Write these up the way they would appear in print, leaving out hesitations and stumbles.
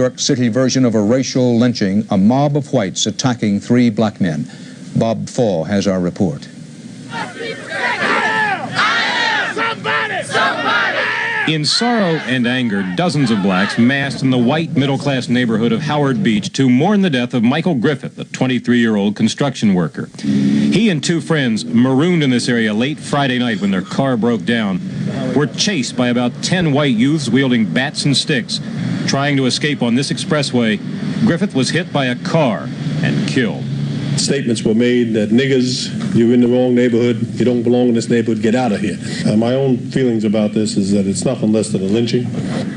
York City version of a racial lynching, a mob of whites attacking 3 black men. Bob Fall has our report. In sorrow and anger, dozens of blacks massed in the white middle-class neighborhood of Howard Beach to mourn the death of Michael Griffith, a 23-year-old construction worker. He and 2 friends, marooned in this area late Friday night when their car broke down, were chased by about 10 white youths wielding bats and sticks. Trying to escape on this expressway, Griffith was hit by a car and killed. Statements were made that niggers, you're in the wrong neighborhood, you don't belong in this neighborhood, get out of here. My own feelings about this is that it's nothing less than a lynching.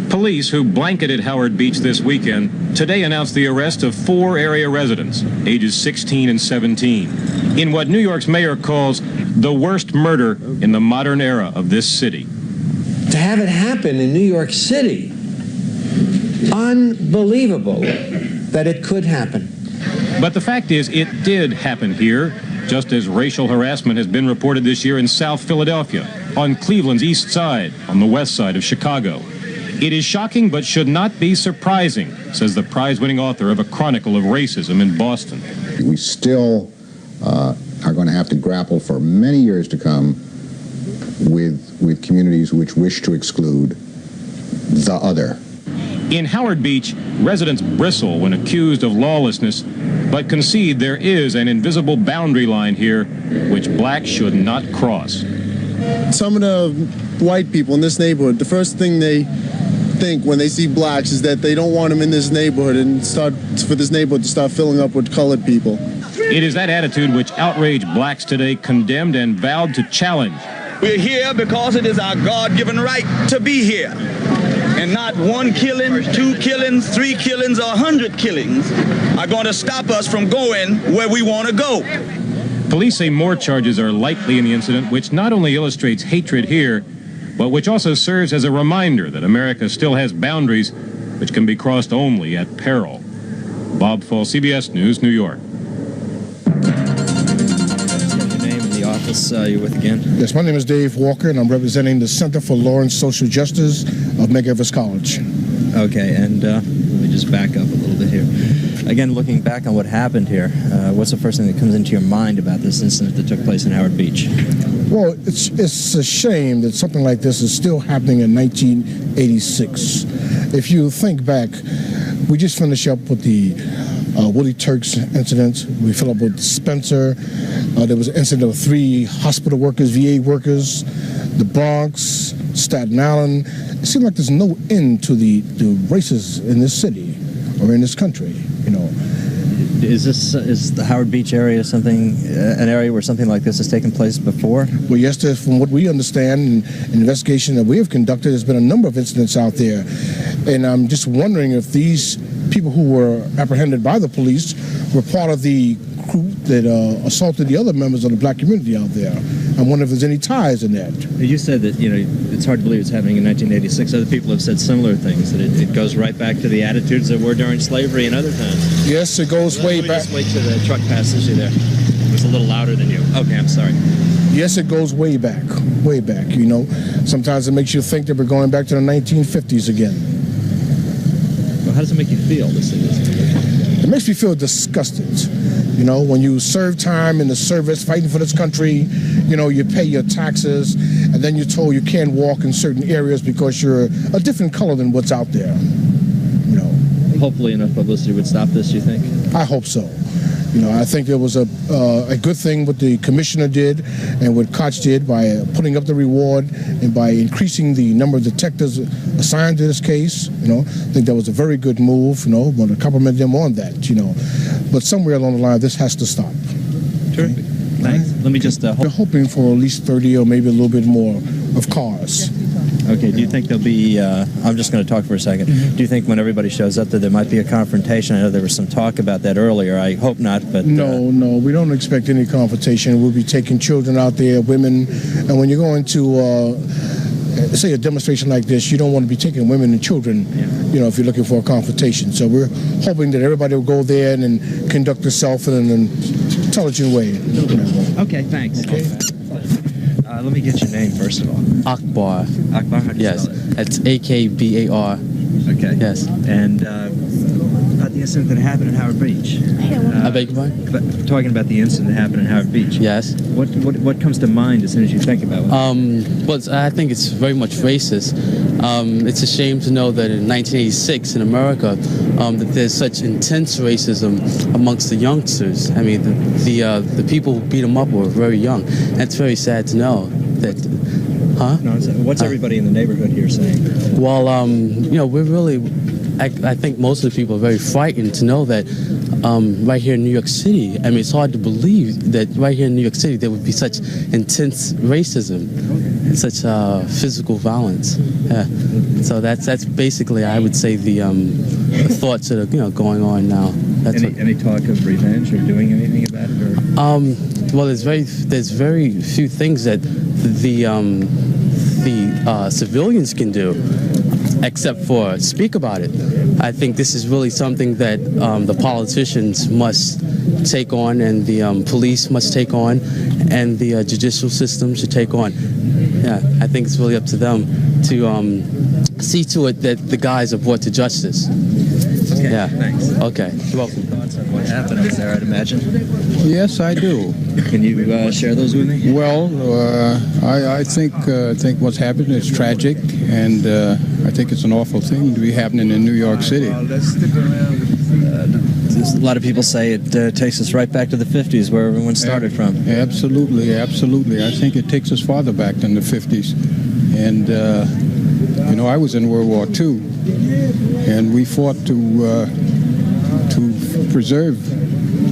Police, who blanketed Howard Beach this weekend, today announced the arrest of 4 area residents, ages 16 and 17, in what New York's mayor calls the worst murder in the modern era of this city. To have it happen in New York City, unbelievable that it could happen. But the fact is, it did happen here, just as racial harassment has been reported this year in South Philadelphia, on Cleveland's east side, on the west side of Chicago. It is shocking but should not be surprising, says the prize-winning author of A Chronicle of Racism in Boston. We still are going to have to grapple for many years to come with communities which wish to exclude the other. In Howard Beach, residents bristle when accused of lawlessness, but concede there is an invisible boundary line here which blacks should not cross. Some of the white people in this neighborhood, the first thing they think when they see blacks is that they don't want them in this neighborhood and for this neighborhood to start filling up with colored people. It is that attitude which outraged blacks today condemned and vowed to challenge. We're here because it is our God-given right to be here. And not 1 killing, 2 killings, 3 killings, or 100 killings are going to stop us from going where we want to go. Police say more charges are likely in the incident, which not only illustrates hatred here, but which also serves as a reminder that America still has boundaries which can be crossed only at peril. Bob Fall, CBS News, New York. You're with again? Yes, my name is Dave Walker, and I'm representing the Center for Law and Social Justice of Medgar Evers College. Okay, and let me just back up a little bit here. Again, looking back on what happened here, what's the first thing that comes into your mind about this incident that took place in Howard Beach? Well, it's a shame that something like this is still happening in 1986. If you think back, we just finished up with the Willie Turks incident. We filled up with Spencer. There was an incident of 3 hospital workers, VA workers, the Bronx, Staten Island. It seems like there's no end to the races in this city or in this country, you know. Is the Howard Beach area an area where something like this has taken place before? Well, yes, from what we understand and an investigation that we have conducted, there's been a number of incidents out there. And I'm just wondering if these people who were apprehended by the police were part of the group that assaulted the other members of the black community out there. I wonder if there's any ties in that. You said that, you know, it's hard to believe it's happening in 1986. Other people have said similar things, that it goes right back to the attitudes that were during slavery and other times. Yes, it goes way back. Just wait till the truck passes you there. It was a little louder than you. Okay, I'm sorry. Yes, it goes way back, you know. Sometimes it makes you think that we're going back to the 1950s again. Well, how does it make you feel, this thing? It makes me feel disgusted. You know, when you serve time in the service, fighting for this country, you know, you pay your taxes, and then you're told you can't walk in certain areas because you're a different color than what's out there. You know. Hopefully enough publicity would stop this, you think? I hope so. You know, I think there was a good thing what the commissioner did and what Koch did by putting up the reward and by increasing the number of detectives assigned to this case. You know, I think that was a very good move. You know, I want to compliment them on that. You know, but somewhere along the line, this has to stop. Terrific. Okay? Thanks. Let me just. We're hoping for at least 30 or maybe a little bit more of cars. Okay, do you think there'll be, I'm just going to talk for a second. Do you think when everybody shows up that there might be a confrontation? I know there was some talk about that earlier. I hope not, but... No, we don't expect any confrontation. We'll be taking children out there, women, and when you're going to, say, a demonstration like this, you don't want to be taking women and children, you know, if you're looking for a confrontation. So we're hoping that everybody will go there and conduct themselves in an intelligent way. Okay, thanks. Okay. Let me get your name, first of all. Akbar. Akbar, how do you yes, spell it? it's A-K-B-A-R. Okay. Yes. And incident that happened in Howard Beach. I beg your pardon? Talking about the incident that happened in Howard Beach. Yes. What comes to mind as soon as you think about it? Well, I think it's very much racist. It's a shame to know that in 1986 in America, that there's such intense racism amongst the youngsters. I mean, the people who beat them up were very young. And it's very sad to know that. Huh? No, what's everybody in the neighborhood here saying? Well, you know, we're really. I think most of the people are very frightened to know that right here in New York City, I mean, it's hard to believe that right here in New York City there would be such intense racism and such physical violence. Yeah. So that's basically, I would say, the thoughts that are going on now. That's any talk of revenge or doing anything about it? Or? Well, there's very few things that the civilians can do, except for speak about it. I think this is really something that the politicians must take on, and the police must take on, and the judicial system should take on. Yeah, I think it's really up to them to see to it that the guys are brought to justice. Okay, yeah. Thanks. Okay. You're welcome. Thoughts on what happened over there, I'd imagine? Yes, I do. Can you share those with me? Well, I think what's happened is tragic, and I think it's an awful thing to be happening in New York City. A lot of people say it takes us right back to the 50s, where everyone started from. Absolutely, absolutely. I think it takes us farther back than the 50s. And, you know, I was in World War II, and we fought to preserve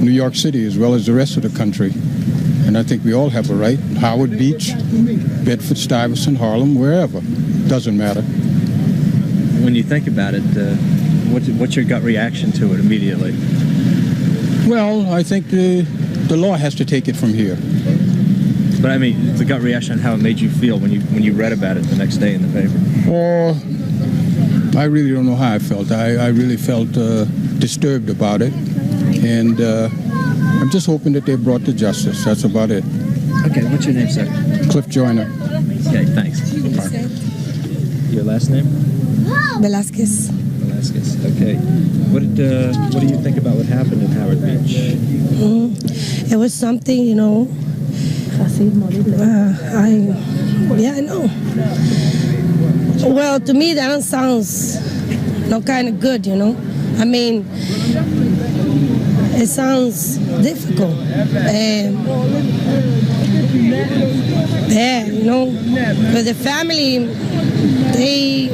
New York City as well as the rest of the country. And I think we all have a right. Howard Beach, Bedford Stuyvesant, Harlem, wherever. Doesn't matter. When you think about it, what's your gut reaction to it immediately? Well, I think the law has to take it from here. But I mean, the gut reaction on how it made you feel when you read about it the next day in the paper. I really don't know how I felt. I really felt disturbed about it. And I'm just hoping that they're brought to justice. That's about it. Okay, what's your name, sir? Cliff Joyner. Okay, thanks. Your last name? Velasquez. Velasquez. Okay. What do you think about what happened in Howard Beach? It was something, you know. I know. Well, to me that sounds kind of good, you know. I mean, it sounds difficult. Yeah, you know, but the family, they...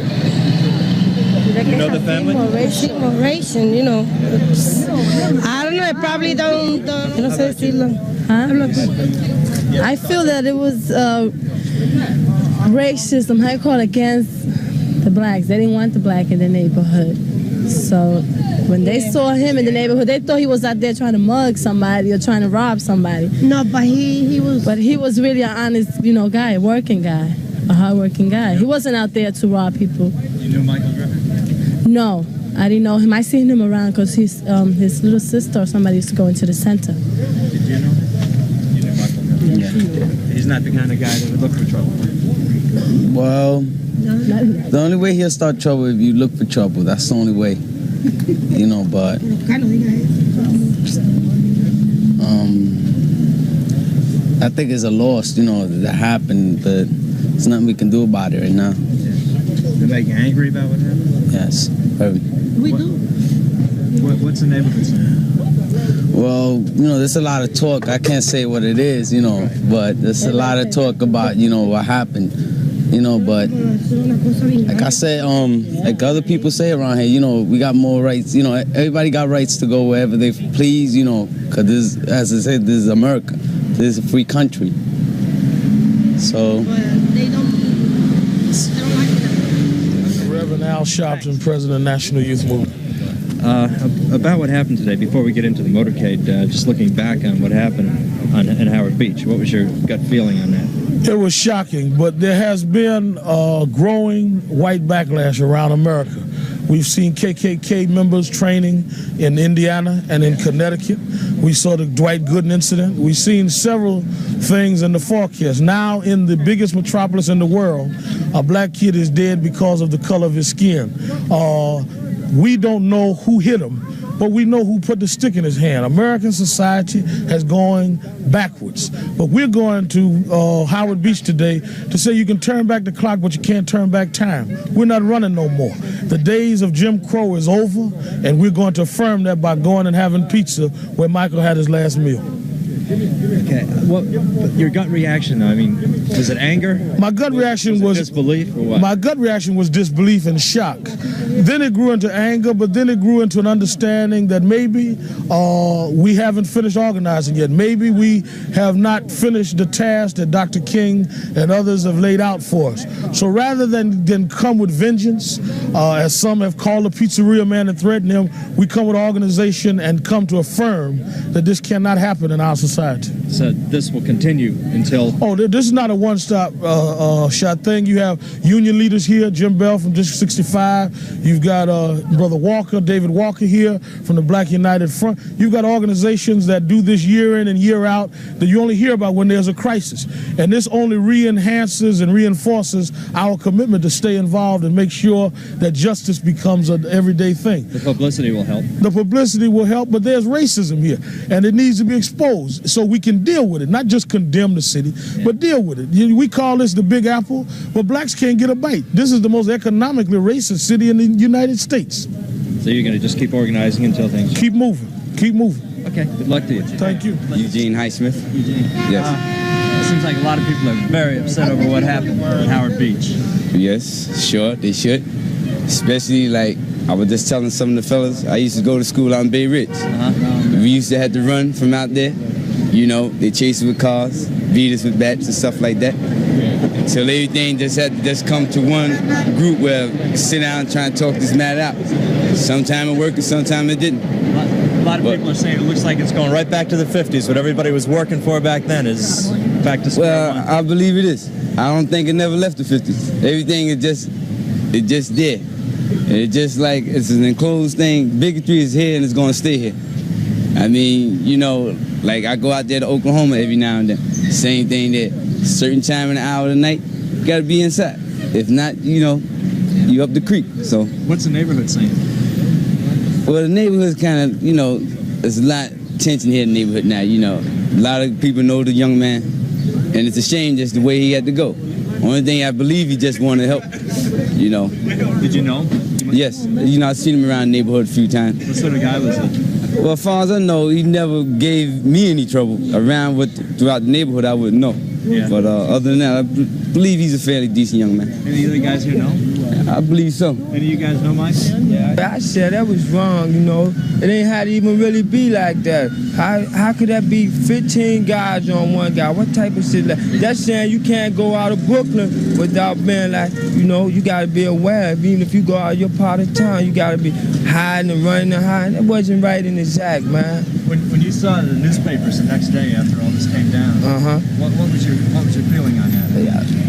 You know the family? Moderation, you know. I don't know, I probably don't say decirlo. Huh? I feel that it was racism, how you call it, against the blacks. They didn't want the black in the neighborhood. So when they saw him in the neighborhood, they thought he was out there trying to mug somebody or trying to rob somebody. No, but he was... But he was really an honest, you know, guy, a working guy, a hard-working guy. He wasn't out there to rob people. You knew Michael Griffith? No, I didn't know him. I seen him around because his little sister or somebody used to go into the center. Did you know him? You knew Michael Griffith? Yeah. He's not the kind of guy that would look for trouble. Well, the only way he'll start trouble if you look for trouble. That's the only way. You know, but I think it's a loss, you know, that happened, but there's nothing we can do about it right now. They make you angry about what happened? Yes, very. We do. What's the neighborhood saying? Well, you know, there's a lot of talk. I can't say what it is, you know, but there's a lot of talk about, you know, what happened. You know, but like I said, like other people say around here, you know, we got more rights. You know, everybody got rights to go wherever they please, you know, because this, as I said, this is America. This is a free country. So. Reverend Al Sharpton, President of National Youth Movement. About what happened today, before we get into the motorcade, just looking back on what happened in Howard Beach, what was your gut feeling on that? It was shocking, but there has been a growing white backlash around America. We've seen KKK members training in Indiana and in Connecticut. We saw the Dwight Gooden incident. We've seen several things in the forecast. Now, in the biggest metropolis in the world, a black kid is dead because of the color of his skin. We don't know who hit him, but we know who put the stick in his hand. American society has gone backwards. But we're going to Howard Beach today to say you can turn back the clock, but you can't turn back time. We're not running no more. The days of Jim Crow is over, and we're going to affirm that by going and having pizza where Michael had his last meal. Okay, what your gut reaction? I mean, was it anger? My gut reaction was disbelief, or what? My gut reaction was disbelief and shock. Then it grew into anger, but then it grew into an understanding that maybe we haven't finished organizing yet. Maybe we have not finished the task that Dr. King and others have laid out for us. So rather than come with vengeance, as some have called the pizzeria man and threatened him, we come with organization and come to affirm that this cannot happen in our society. So this will continue until... Oh, this is not a one-stop shot thing. You have union leaders here, Jim Bell from District 65. You've got Brother Walker, David Walker here from the Black United Front. You've got organizations that do this year in and year out that you only hear about when there's a crisis. And this only re-enhances and reinforces our commitment to stay involved and make sure that justice becomes an everyday thing. The publicity will help. The publicity will help, but there's racism here, and it needs to be exposed so we can deal with it, not just condemn the city, but deal with it. We call this the Big Apple, but blacks can't get a bite. This is the most economically racist city in the United States. So you're going to just keep organizing until things... Keep moving. Keep moving. Okay, good luck to you. Thank you. Eugene Highsmith. Eugene. Yes. It seems like a lot of people are very upset over what happened at Howard Beach. Yes, sure, they should. Especially, like, I was just telling some of the fellas, I used to go to school out in Bay Ridge. We used to have to run from out there. You know, they chase us with cars, beat us with bats and stuff like that. Until everything just had to just come to one group where sit down and try and talk this matter out. Sometime it worked and sometime it didn't. A lot of people are saying it looks like it's going right back to the 50s. What everybody was working for back then is back to square one. I believe it is. I don't think it never left the 50s. Everything is just there. It's just like it's an enclosed thing. Bigotry is here and it's going to stay here. I mean, you know, like I go out there to Oklahoma every now and then. Same thing there. Certain time in the hour of the night, you got to be inside. If not, you know, you up the creek. So what's the neighborhood saying? Well, the neighborhood's kind of, you know, there's a lot of tension here in the neighborhood now, you know. A lot of people know the young man, and it's a shame just the way he had to go. Only thing I believe he just wanted help, you know. Did you know? Yes. You know, I've seen him around the neighborhood a few times. What sort of guy was he? Well, as far as I know, he never gave me any trouble. Around throughout the neighborhood, I wouldn't know. Yeah. But other than that, I believe he's a fairly decent young man. Any other guys here know? I believe so. Any of you guys know Mike? Yeah, I said that was wrong, you know. It ain't had to even really be like that. How could that be 15 guys on one guy? What type of shit? That's saying you can't go out of Brooklyn without being like, you know, you got to be aware. Even if you go out of your part of town, you got to be hiding and running and hiding. That wasn't right in his act, man. When you saw the newspapers the next day after all this came down, what was your feeling on that?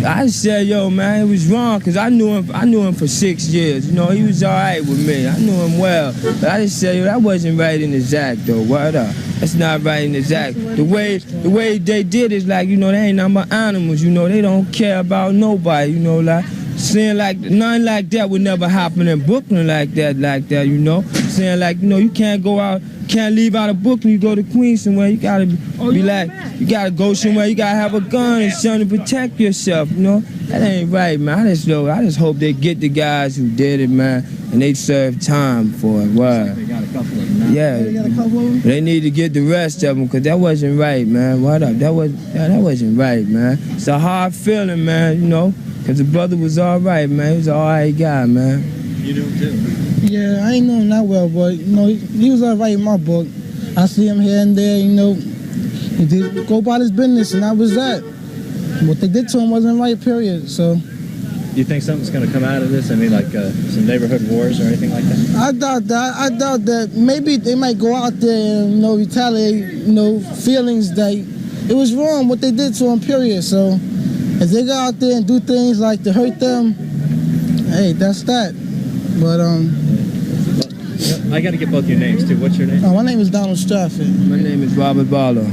I said, yo, man, it was wrong, because I knew him for 6 years. You know, he was all right with me. I knew him well. But I just said, yo, that wasn't right in his act, though. What up? That's not right in his act. The way they did is like, you know, they ain't nothing but animals, you know. They don't care about nobody, you know, like. Saying like nothing like that would never happen in Brooklyn like that, you know. Saying like, you know, you can't go out, can't leave out of Brooklyn, you go to Queens somewhere, you gotta be like, you gotta go somewhere, you gotta have a gun and something to protect yourself, you know. That ain't right, man. I just hope they get the guys who did it, man, and they serve time for it. What? They got a couple of them now. Yeah. They got a couple of them? They need to get the rest of them, because that wasn't right, man. What up? That wasn't right, man. It's a hard feeling, man, you know. Because the brother was all right, man. He was an all right guy, man. You knew him too? Yeah, I ain't know him that well, but, you know, he was all right in my book. I see him here and there, you know. He did go about his business, and that was that. What they did to him wasn't right, period, so. Do you think something's going to come out of this? I mean, like some neighborhood wars or anything like that? I doubt that. I doubt that. Maybe they might go out there and, you know, retaliate, you know, feelings that it was wrong what they did to him, period, so. If they go out there and do things like to hurt them, hey, that's that. But I got to get both your names too. What's your name? My name is Donald Stratford. My name is Robert Barlow.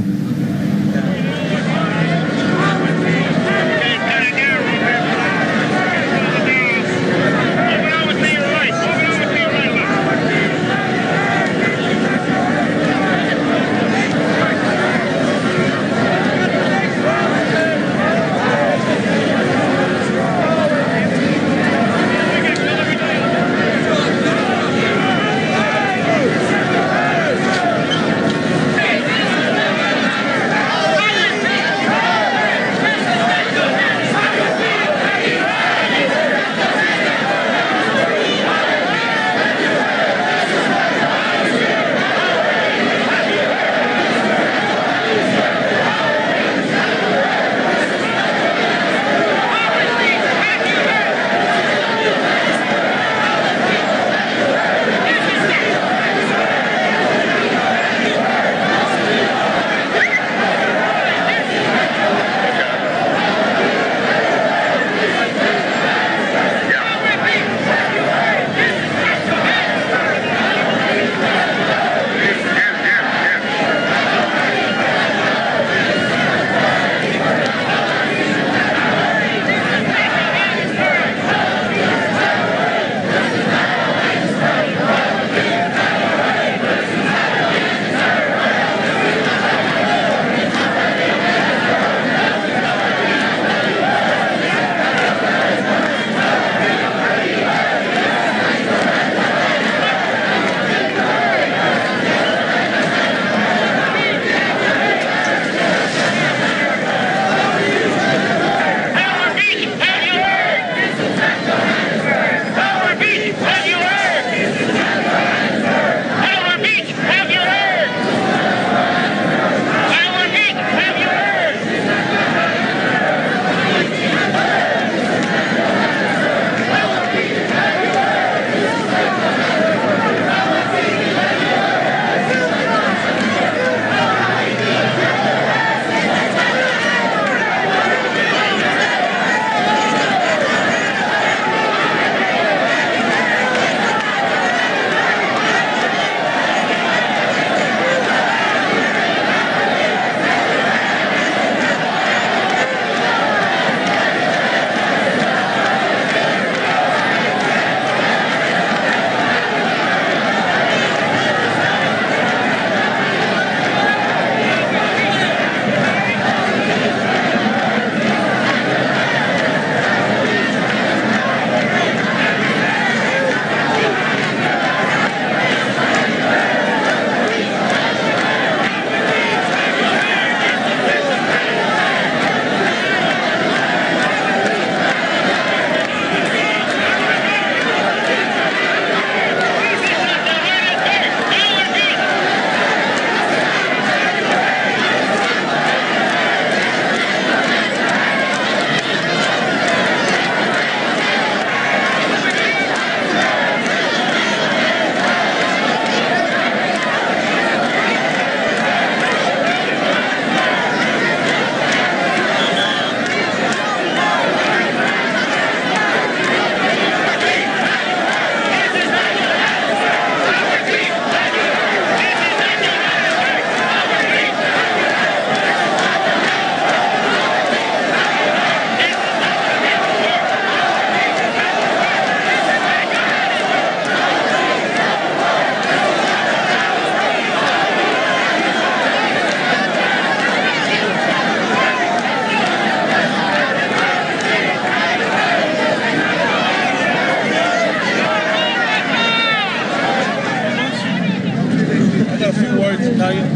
words, Italian?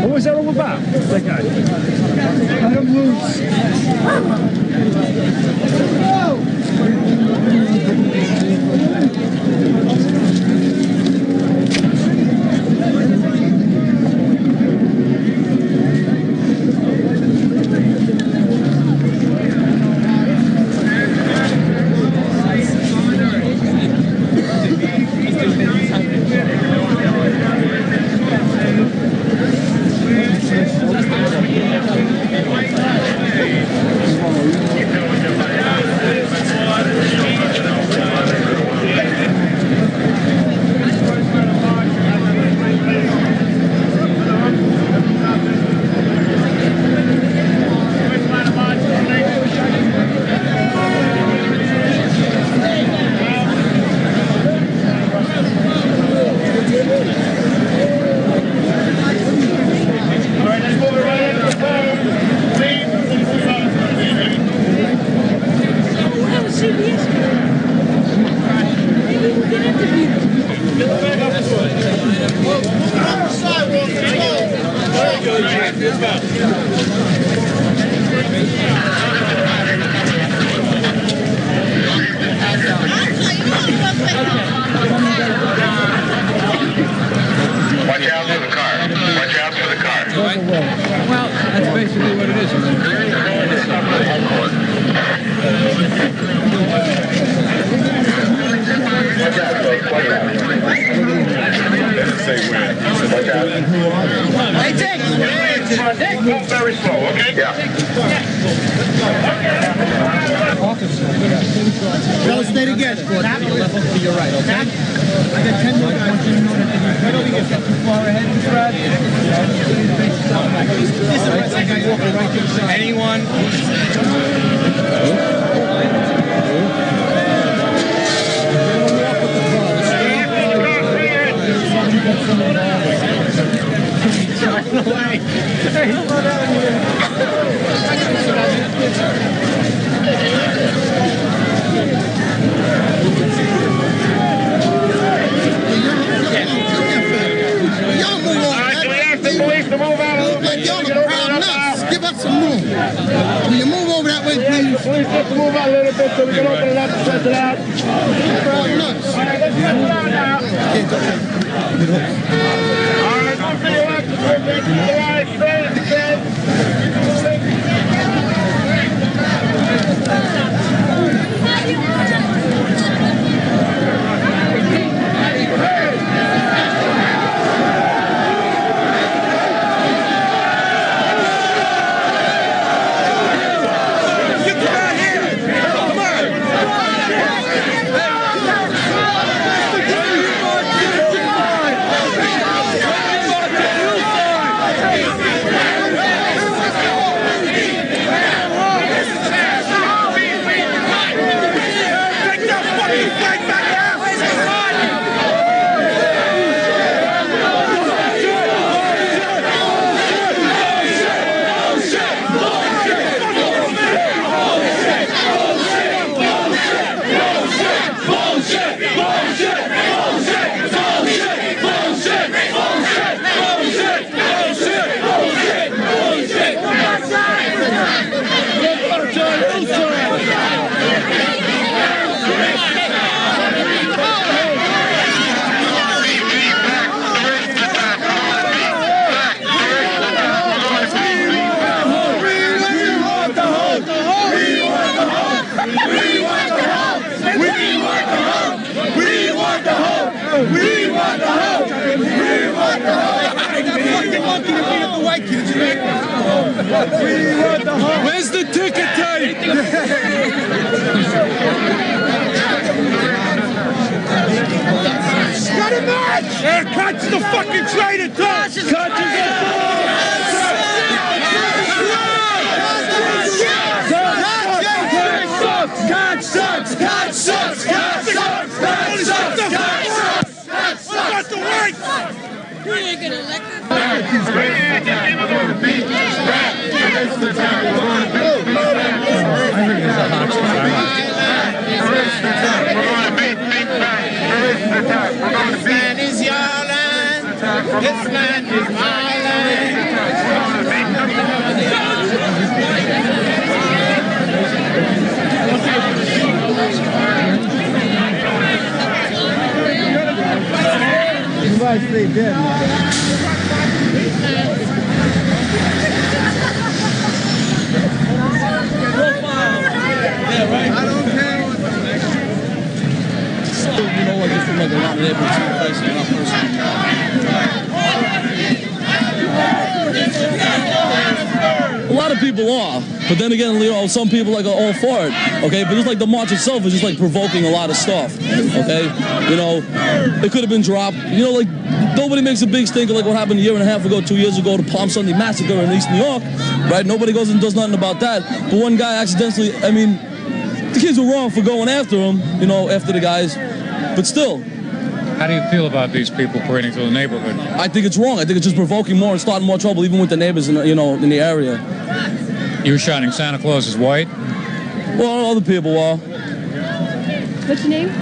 What was that all about? That guy. Let him loose. Watch out for the car. Watch out for the car. Well, that's basically what it is. Hey, Dick! Dick, move very slow, okay? Yeah. Fellas, stay together. To your right, okay? I got 10 more guys. You don't think it's too far ahead, Brad? Anyone? Give us some room. Will you move over that way, please? Please just move out a little bit so we can open it up and stretch it out. Crowd nuts. All right, let's stretch it out now. All right, move to your left. All right, straight. Where's the ticket tape? Got a match! Yeah, catch the fucking traitor, Touch! You ain't get elected. Is your land. This land is my Everybody stay dead, Yeah, right. I don't care what you know, like just from like a lot of different places in our person. A lot of people are, but then again, you know, some people like are all for it, okay? But just like the march itself is just like provoking a lot of stuff, okay? You know, it could have been dropped. You know, like nobody makes a big stink of like what happened a year and a half ago, 2 years ago, the Palm Sunday Massacre in East New York, right? Nobody goes and does nothing about that. But one guy accidentally, I mean, the kids were wrong for going after him, you know, after the guys, but still. How do you feel about these people parading through the neighborhood? I think it's wrong. I think it's just provoking more and starting more trouble, even with the neighbors, in, you know, in the area. You were shouting Santa Claus is white? Well, other people are. What's your name?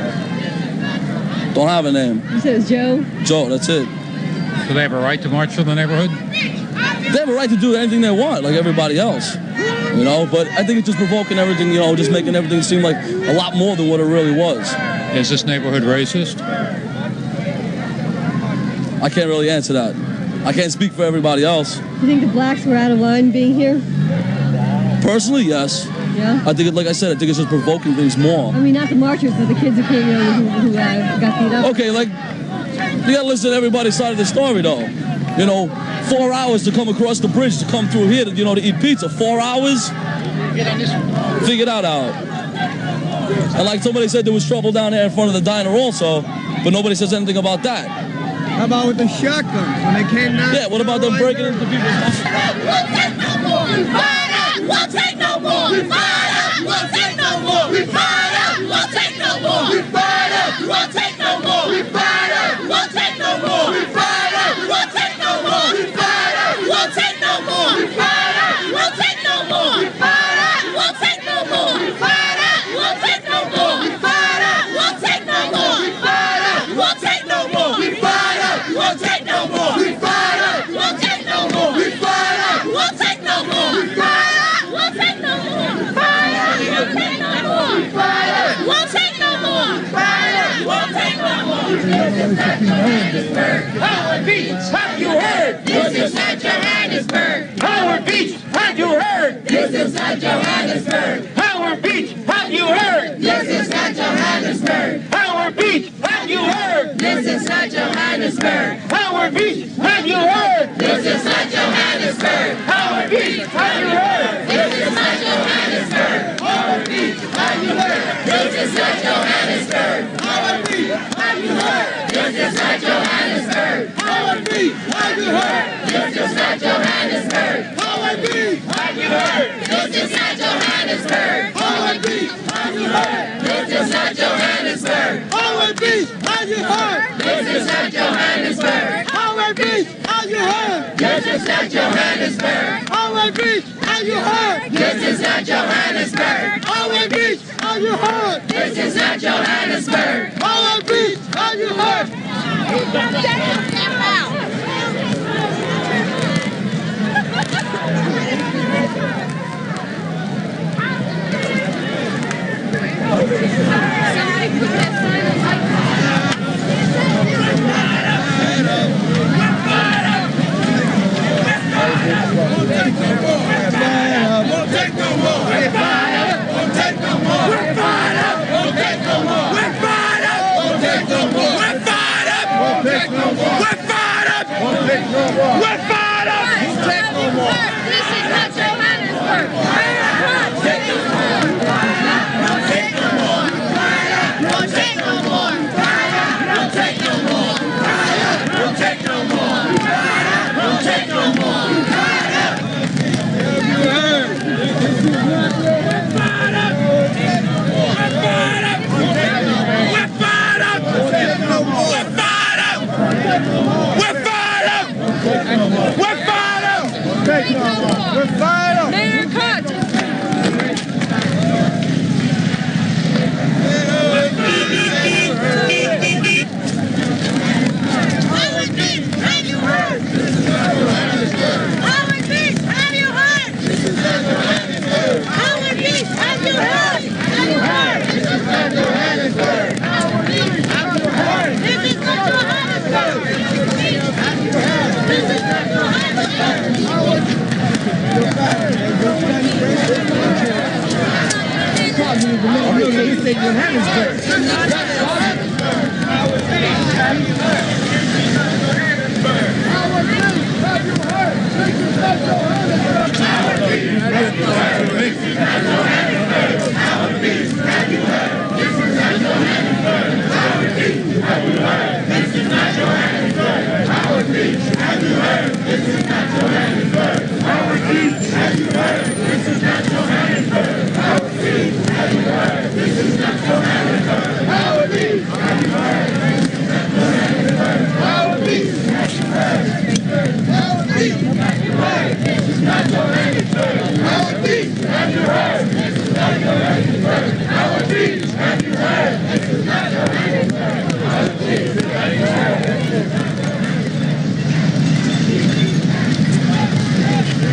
Don't have a name. You said it was Joe? Joe, that's it. Do they have a right to march through the neighborhood? They have a right to do anything they want, like everybody else. You know, but I think it's just provoking everything, you know, just making everything seem like a lot more than what it really was. Is this neighborhood racist? I can't really answer that. I can't speak for everybody else. You think the blacks were out of line being here? Personally, yes. Yeah? I think, like I said, I think it's just provoking things more. I mean, not the marchers, but the kids who came in who got beat up. Okay, like, you gotta listen to everybody's side of the story, though. You know, 4 hours to come across the bridge to come through here to, you know, to eat pizza. 4 hours? Figure that out. And like somebody said, there was trouble down there in front of the diner also, but nobody says anything about that. How about with the shotguns when they came down? Yeah, what about them breaking into people's houses? We'll take no more! We fight up! We'll take no more! We fight up! We'll take no more! We fight up! We'll take no more! We fight up! We'll take no more! We fight up! We'll take no more! We fight up! We'll take no more! We fight up! We'll take no more! We fight up! We'll take no more! We fight up! We'll take no more! We fight up! We'll take no more! We fight up! We'll take no more! We fight up! We'll take no more! We fight up! We'll take no more! We fight up! We'll take no more! We fight up! We'll take no more! We fight up! We'll take no more! We fight up! We'll take no more! We fight up! We'll take no more! Howard Beach, have you heard? This is not Johannesburg. Howard Beach, have you heard? This is not Johannesburg. Howard Beach, have you heard? This is not Johannesburg. Howard Beach, have you heard? This is not Johannesburg. Howard Beach, have you heard? This is not Johannesburg. Howard Beach, have you heard? This is not Johannesburg. Howard Beach, have you heard? This is not Johannesburg. Howard Beach, have you heard? This is not Johannesburg. Howard Beach, have you heard? This is not Johannesburg. Howard Beach, have you heard? This is not Johannesburg. Howard Beach, have you heard? This is not Johannesburg. Howard Beach, have you heard? This is not Johannesburg. Howard Beach, have you heard? This is not Johannesburg. Howard Beach, have you heard? This is not Johannesburg. Howard Beach, have you heard? This is not Johannesburg. Howard Beach, have you heard?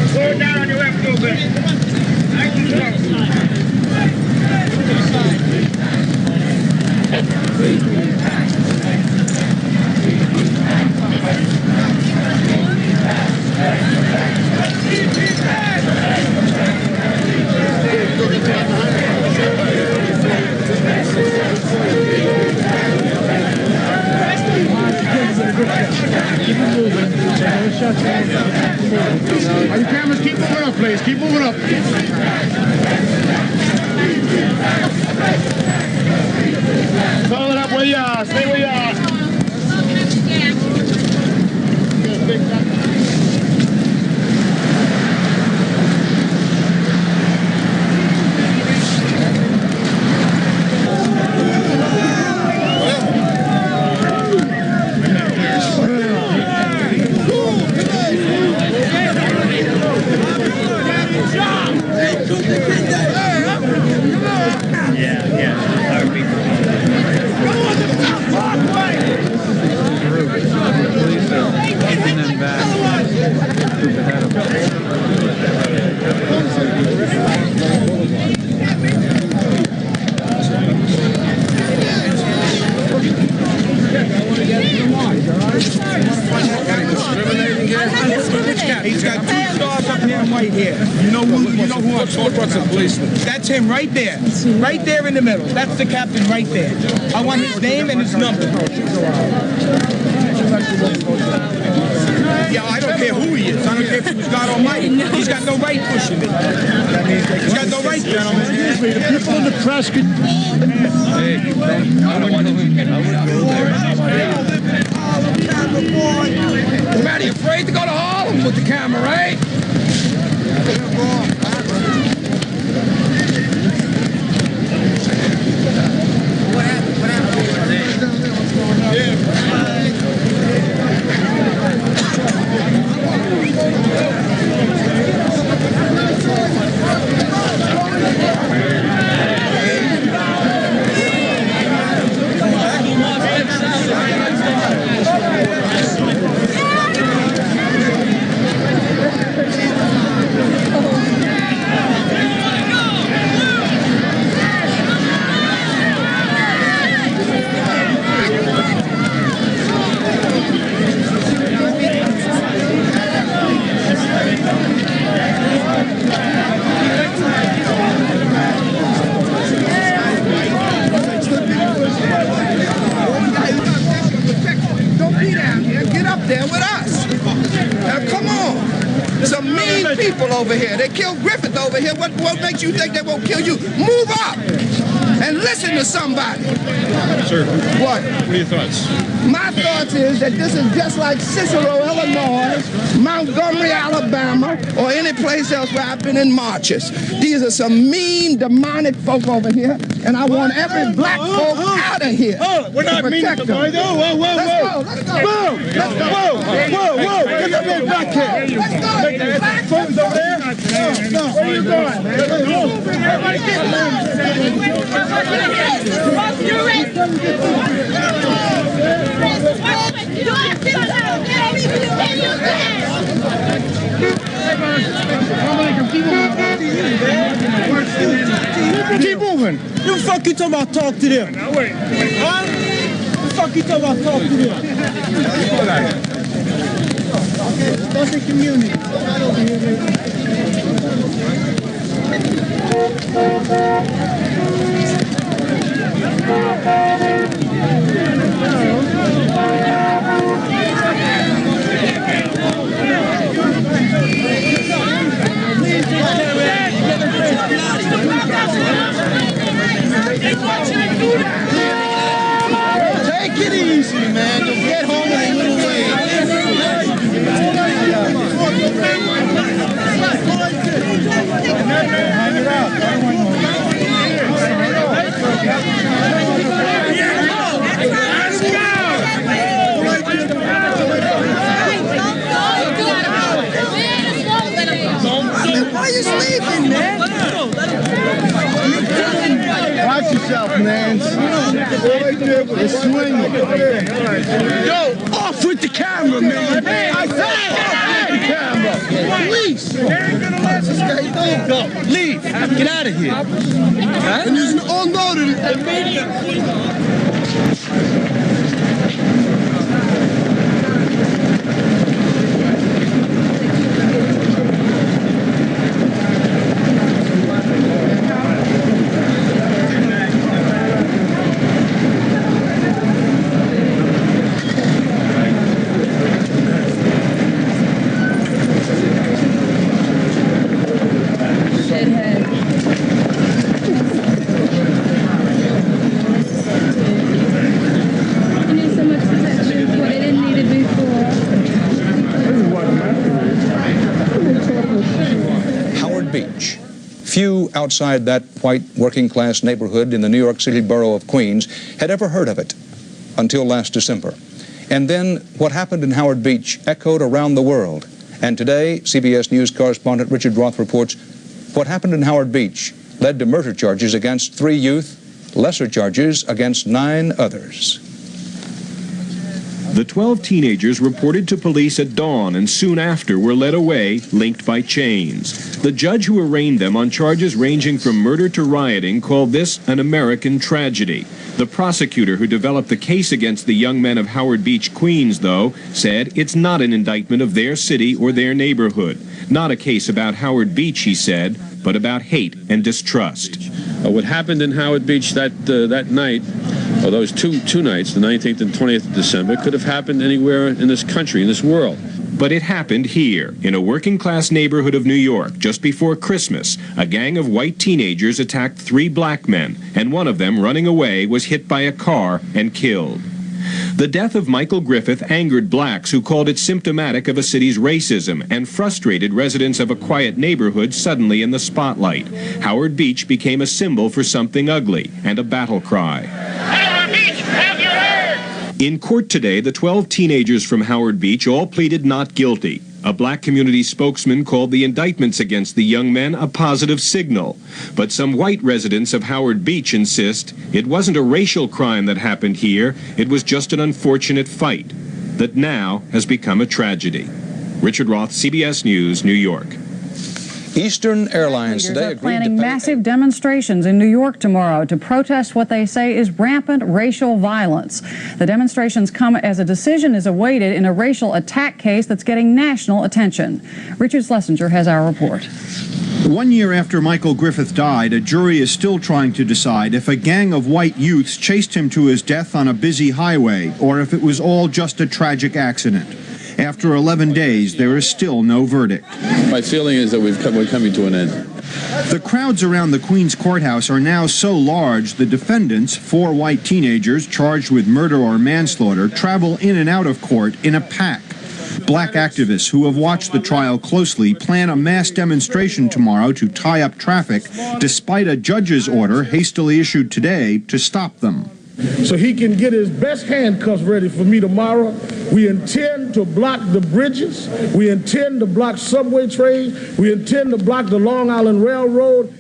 Slow it down on your left a little bit. Nice and All you cameras, keep moving up, please. Keep moving up. Follow it up where you are. Stay where you are. He's got 2 stars up here and right here. You know who I'm talking about? That's him right there. Right there in the middle. That's the captain right there. I want his name and his number. Yeah, I don't care who he is. I don't care if he was God Almighty. He's got no right pushing me. He's got no right, gentlemen. The people in the press could... Matt, you afraid to go to Harlem with the camera, right? What people over here. They killed Griffith over here. What makes you think they won't kill you? Move up and listen to somebody. Sir, what are your thoughts? My thoughts is that this is just like Cicero, Illinois, Montgomery, Alabama, or any place else where I've been in marches. These are some mean, demonic folk over here, and I want every black folk out of here. We're not mean to boys. Whoa. Let's go. Let's go. Whoa. Get that man back here. Let's go. Folks over there? No. Where are you going? Everybody get Keep moving. Who the fuck you talking about talk to them? Huh? Who the fuck you talking about talk to them? What's the community? Right over here, Take it easy, man. You'll get home in a little way. hang it out. Why are you sleeping, man? Watch yourself, man. It's swinging. Yo, off with the camera, man. I said off with the camera. Police. Go. Leave. Get out of here. And there's all noted. Few outside that white working-class neighborhood in the New York City borough of Queens had ever heard of it until last December. And then what happened in Howard Beach echoed around the world. And today, CBS News correspondent Richard Roth reports what happened in Howard Beach led to murder charges against 3 youth, lesser charges against 9 others. The 12 teenagers reported to police at dawn and soon after were led away, linked by chains. The judge who arraigned them on charges ranging from murder to rioting called this an American tragedy. The prosecutor who developed the case against the young men of Howard Beach, Queens, though, said it's not an indictment of their city or their neighborhood. Not a case about Howard Beach, he said, but about hate and distrust. What happened in Howard Beach that night, or those two nights, the 19th and 20th of December, could have happened anywhere in this country, in this world. But it happened here, in a working-class neighborhood of New York, just before Christmas. A gang of white teenagers attacked 3 black men, and one of them, running away, was hit by a car and killed. The death of Michael Griffith angered blacks who called it symptomatic of a city's racism and frustrated residents of a quiet neighborhood suddenly in the spotlight. Howard Beach became a symbol for something ugly and a battle cry. Howard Beach, have you heard? In court today, the 12 teenagers from Howard Beach all pleaded not guilty. A black community spokesman called the indictments against the young men a positive signal. But some white residents of Howard Beach insist it wasn't a racial crime that happened here, it was just an unfortunate fight that now has become a tragedy. Richard Roth, CBS News, New York. Eastern Airlines today agreed planning to pay massive demonstrations in New York tomorrow to protest what they say is rampant racial violence. The demonstrations come as a decision is awaited in a racial attack case that's getting national attention. Richard Schlesinger has our report. 1 year after Michael Griffith died, a jury is still trying to decide if a gang of white youths chased him to his death on a busy highway or if it was all just a tragic accident. After 11 days, there is still no verdict. My feeling is that we're coming to an end. The crowds around the Queens courthouse are now so large, the defendants, 4 white teenagers charged with murder or manslaughter, travel in and out of court in a pack. Black activists who have watched the trial closely plan a mass demonstration tomorrow to tie up traffic, despite a judge's order hastily issued today to stop them. So he can get his best handcuffs ready for me tomorrow. We intend to block the bridges. We intend to block subway trains. We intend to block the Long Island Railroad.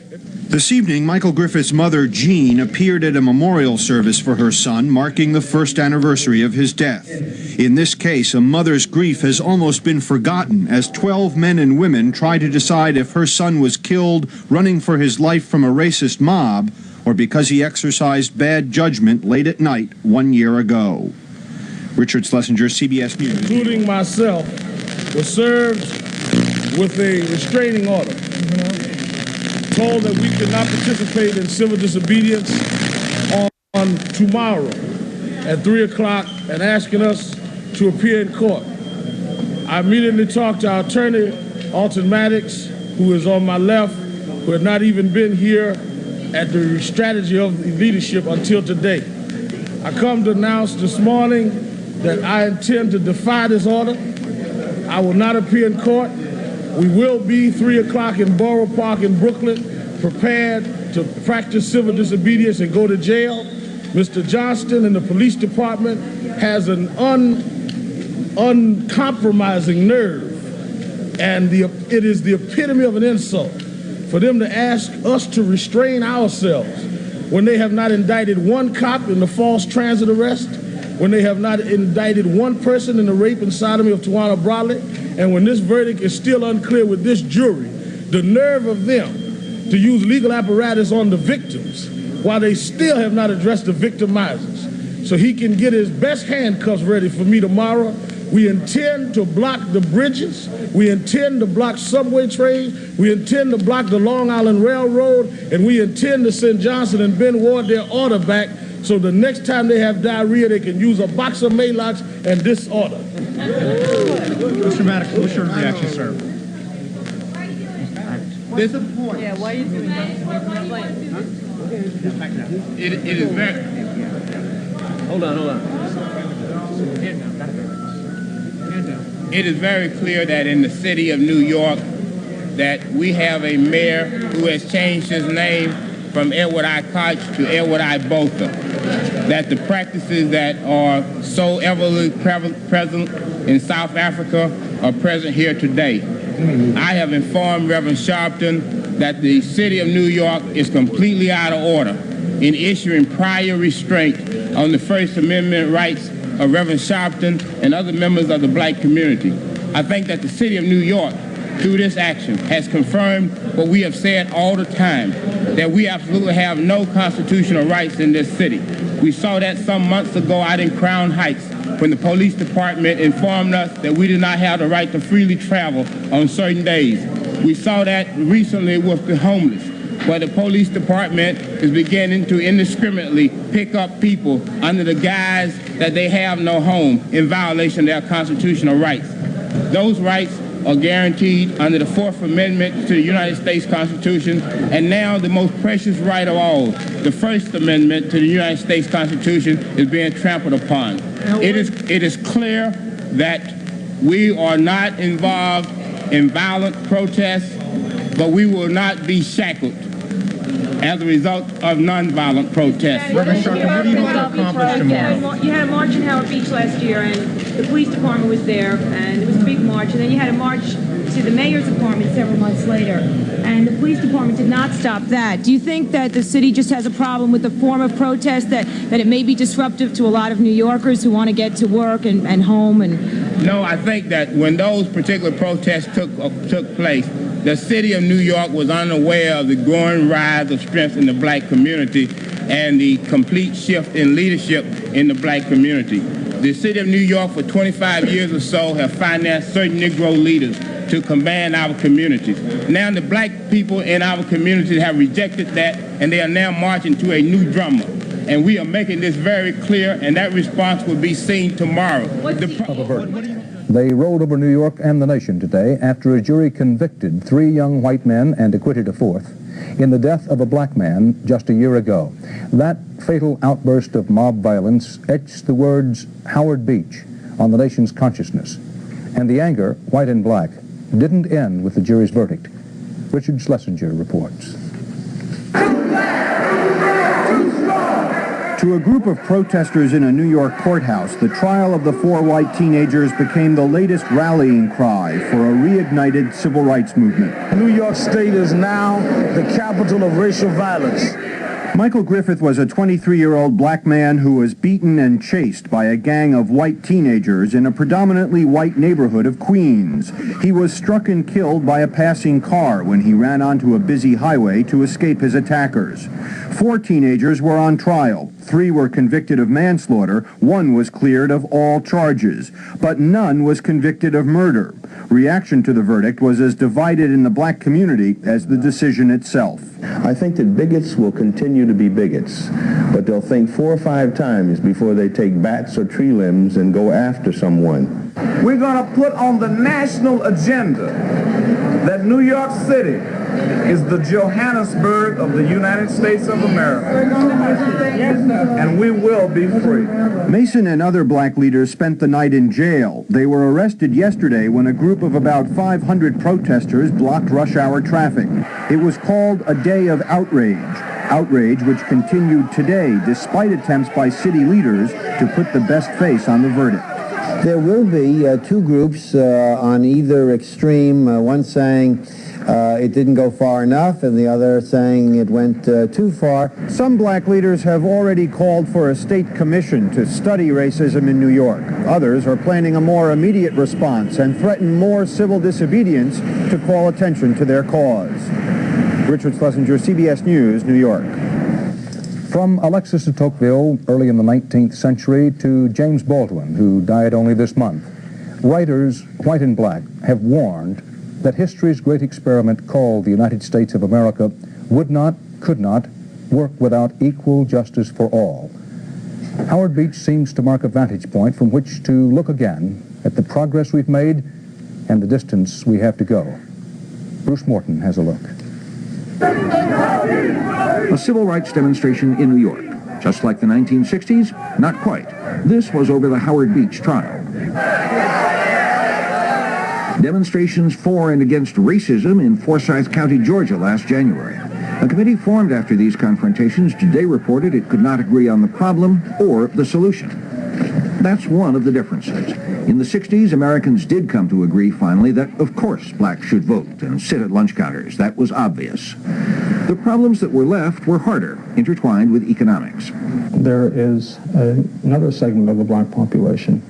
This evening, Michael Griffith's mother, Jean, appeared at a memorial service for her son, marking the first anniversary of his death. In this case, a mother's grief has almost been forgotten as 12 men and women try to decide if her son was killed running for his life from a racist mob or because he exercised bad judgment late at night 1 year ago. Richard Schlesinger, CBS News. Including myself, was served with a restraining order, told that we could not participate in civil disobedience on tomorrow at 3 o'clock and asking us to appear in court. I immediately talked to our attorney, Alton Maddox, who is on my left, who had not even been here at the strategy of the leadership until today. I come to announce this morning that I intend to defy this order. I will not appear in court. We will be 3 o'clock in Borough Park in Brooklyn, prepared to practice civil disobedience and go to jail. Mr. Johnston and the police department has an uncompromising nerve, and it is the epitome of an insult for them to ask us to restrain ourselves when they have not indicted one cop in the false transit arrest, when they have not indicted one person in the rape and sodomy of Tawana Bradley, and when this verdict is still unclear with this jury. The nerve of them to use legal apparatus on the victims while they still have not addressed the victimizers. So he can get his best handcuffs ready for me tomorrow. We intend to block the bridges. We intend to block subway trains. We intend to block the Long Island Railroad. And we intend to send Johnson and Ben Ward their order back so the next time they have diarrhea, they can use a box of Maalox and disorder. Mr. Maddox, what's your reaction, sir? There's a point. Yeah, why are you doing that? It is very... Hold on. It is very clear that in the city of New York that we have a mayor who has changed his name from Edward I. Koch to Edward I. Botha. That the practices that are so everly present in South Africa are present here today. I have informed Reverend Sharpton that the city of New York is completely out of order in issuing prior restraint on the First Amendment rights of Reverend Sharpton and other members of the black community. I think that the city of New York, through this action, has confirmed what we have said all the time, that we absolutely have no constitutional rights in this city. We saw that some months ago out in Crown Heights when the police department informed us that we did not have the right to freely travel on certain days. We saw that recently with the homeless, where the police department is beginning to indiscriminately pick up people under the guise that they have no home in violation of their constitutional rights. Those rights are guaranteed under the Fourth Amendment to the United States Constitution, and now the most precious right of all, the First Amendment to the United States Constitution, is being trampled upon. It is clear that we are not involved in violent protests, but we will not be shackled as a result of nonviolent protests. Reverend Sharpton, what do you want to accomplish tomorrow? You had a march in Howard Beach last year, and the police department was there, and it was a big march. And then you had a march to the mayor's apartment several months later, and the police department did not stop that. Do you think that the city just has a problem with the form of protest, that it may be disruptive to a lot of New Yorkers who want to get to work and home? And no, I think that when those particular protests took place, the city of New York was unaware of the growing rise of strength in the black community and the complete shift in leadership in the black community. The city of New York for 25 years or so have financed certain Negro leaders to command our communities. Now the black people in our community have rejected that, and they are now marching to a new drummer. And we are making this very clear, and that response will be seen tomorrow. They rolled over New York and the nation today after a jury convicted 3 young white men and acquitted a 4th in the death of a black man just a year ago. That fatal outburst of mob violence etched the words Howard Beach on the nation's consciousness. And the anger, white and black, didn't end with the jury's verdict. Richard Schlesinger reports. To a group of protesters in a New York courthouse, the trial of the 4 white teenagers became the latest rallying cry for a reignited civil rights movement. New York State is now the capital of racial violence. Michael Griffith was a 23-year-old black man who was beaten and chased by a gang of white teenagers in a predominantly white neighborhood of Queens. He was struck and killed by a passing car when he ran onto a busy highway to escape his attackers. 4 teenagers were on trial. 3 were convicted of manslaughter. 1 was cleared of all charges, but none was convicted of murder. Reaction to the verdict was as divided in the black community as the decision itself. I think that bigots will continue to be bigots, but they'll think 4 or 5 times before they take bats or tree limbs and go after someone. We're going to put on the national agenda that New York City is the Johannesburg of the United States of America. And we will be free. Mason and other black leaders spent the night in jail. They were arrested yesterday when a group of about 500 protesters blocked rush hour traffic. It was called a day of outrage. Outrage which continued today despite attempts by city leaders to put the best face on the verdict. There will be 2 groups on either extreme, one saying it didn't go far enough, and the other saying it went too far. Some black leaders have already called for a state commission to study racism in New York. Others are planning a more immediate response and threaten more civil disobedience to call attention to their cause. Richard Schlesinger, CBS News, New York. From Alexis de Tocqueville, early in the 19th century, to James Baldwin, who died only this month, writers, white and black, have warned that history's great experiment called the United States of America would not, could not, work without equal justice for all. Howard Beach seems to mark a vantage point from which to look again at the progress we've made and the distance we have to go. Bruce Morton has a look. A civil rights demonstration in New York. Just like the 1960s? Not quite. This was over the Howard Beach trial. Demonstrations for and against racism in Forsyth County, Georgia last January. A committee formed after these confrontations today reported it could not agree on the problem or the solution. That's one of the differences. In the 60s, Americans did come to agree finally that, of course, blacks should vote and sit at lunch counters. That was obvious. The problems that were left were harder, intertwined with economics. There is another segment of the black population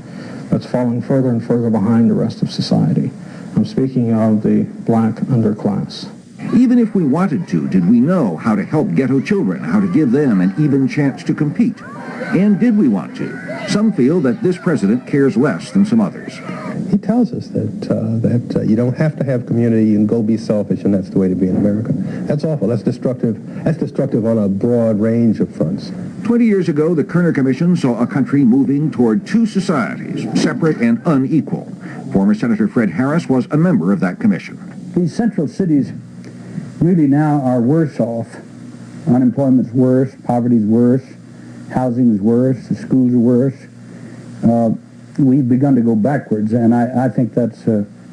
that's falling further and further behind the rest of society. I'm speaking of the black underclass. Even if we wanted to, did we know how to help ghetto children, how to give them an even chance to compete? And did we want to? Some feel that this president cares less than some others. He tells us that you don't have to have community, you can go be selfish, and that's the way to be in America. That's awful. That's destructive. That's destructive on a broad range of fronts. 20 years ago, the Kerner Commission saw a country moving toward 2 societies, separate and unequal. Former Senator Fred Harris was a member of that commission. These central cities really now are worse off. Unemployment's worse, poverty's worse, housing's worse, the schools are worse. We've begun to go backwards, and I think that's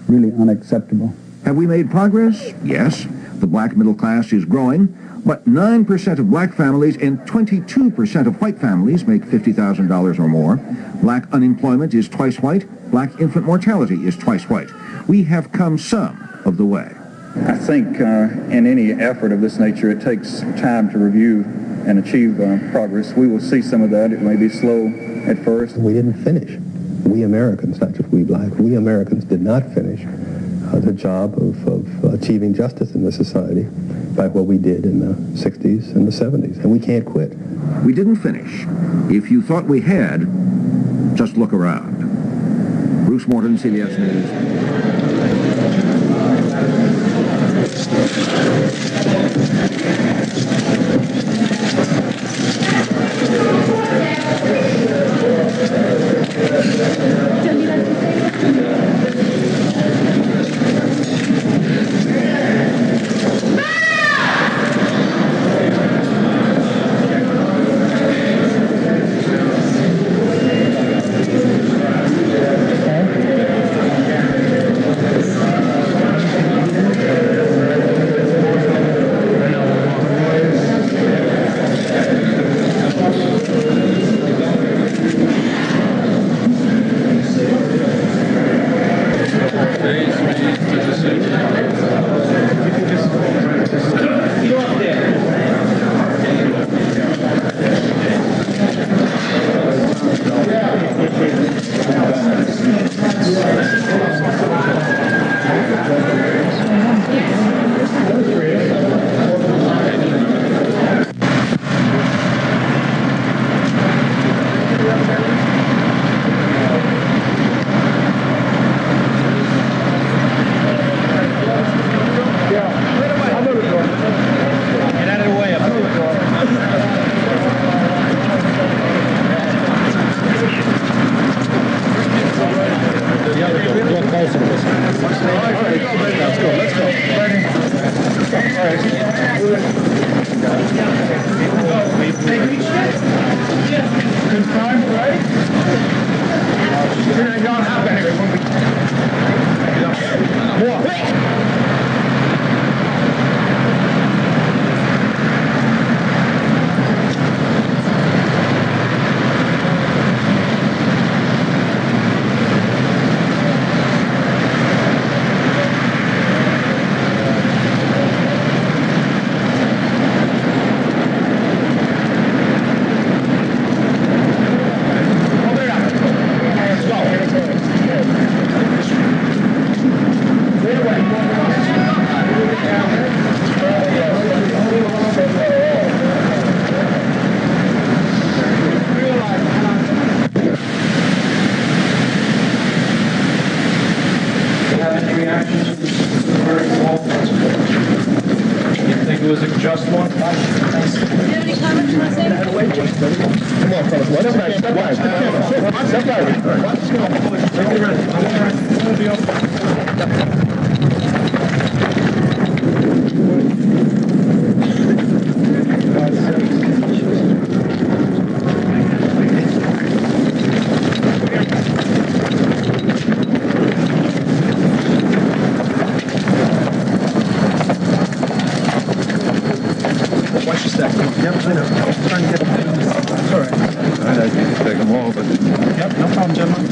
really unacceptable. Have we made progress? Yes. The black middle class is growing, but 9% of black families and 22% of white families make $50,000 or more. Black unemployment is twice white. Black infant mortality is twice white. We have come some of the way. I think in any effort of this nature, it takes time to review and achieve progress. We will see some of that. It may be slow at first. We didn't finish. We Americans, not just we black, we Americans did not finish the job of achieving justice in this society by what we did in the 60s and the 70s, and we can't quit. We didn't finish. If you thought we had, just look around. Bruce Morton, CBS News. Think it was a just one? Do you have any comments on this? Come on, fellas. Step back. Step back. Watch your step. Yep, I know. I'm trying to get them. It's all right. I know you can take them all, but... Yep, no problem, gentlemen.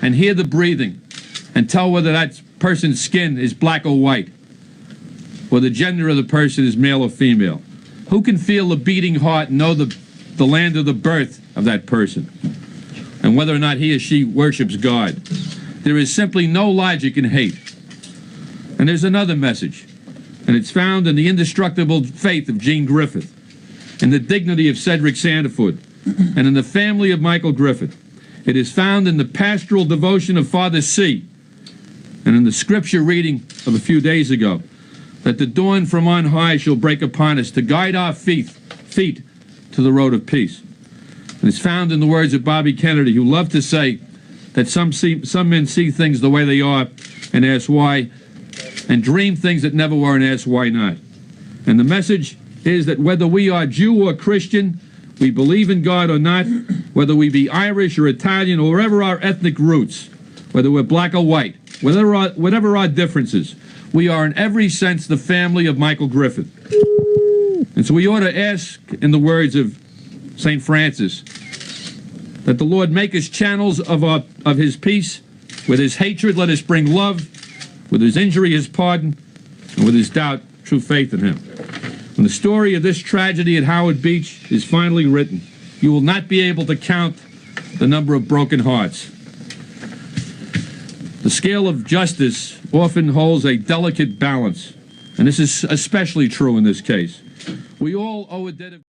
and hear the breathing and tell whether that person's skin is black or white, or the gender of the person is male or female? Who can feel the beating heart and know the land of the birth of that person, and whether or not he or she worships God? There is simply no logic in hate. And there's another message, and it's found in the indestructible faith of Jean Griffith, in the dignity of Cedric Sandiford, and in the family of Michael Griffith. It is found in the pastoral devotion of Father C, and in the scripture reading of a few days ago, that the dawn from on high shall break upon us to guide our feet to the road of peace. And it's found in the words of Bobby Kennedy, who loved to say that some men see things the way they are and ask why, and dream things that never were and ask why not. And the message is that whether we are Jew or Christian, we believe in God or not, whether we be Irish or Italian or wherever our ethnic roots, whether we're black or white, whatever our differences, we are in every sense the family of Michael Griffith. And so we ought to ask, in the words of St. Francis, that the Lord make us channels of his peace. With his hatred, let us bring love. With his injury, his pardon. And with his doubt, true faith in him. When the story of this tragedy at Howard Beach is finally written, you will not be able to count the number of broken hearts. The scale of justice often holds a delicate balance, and this is especially true in this case. We all owe a debt of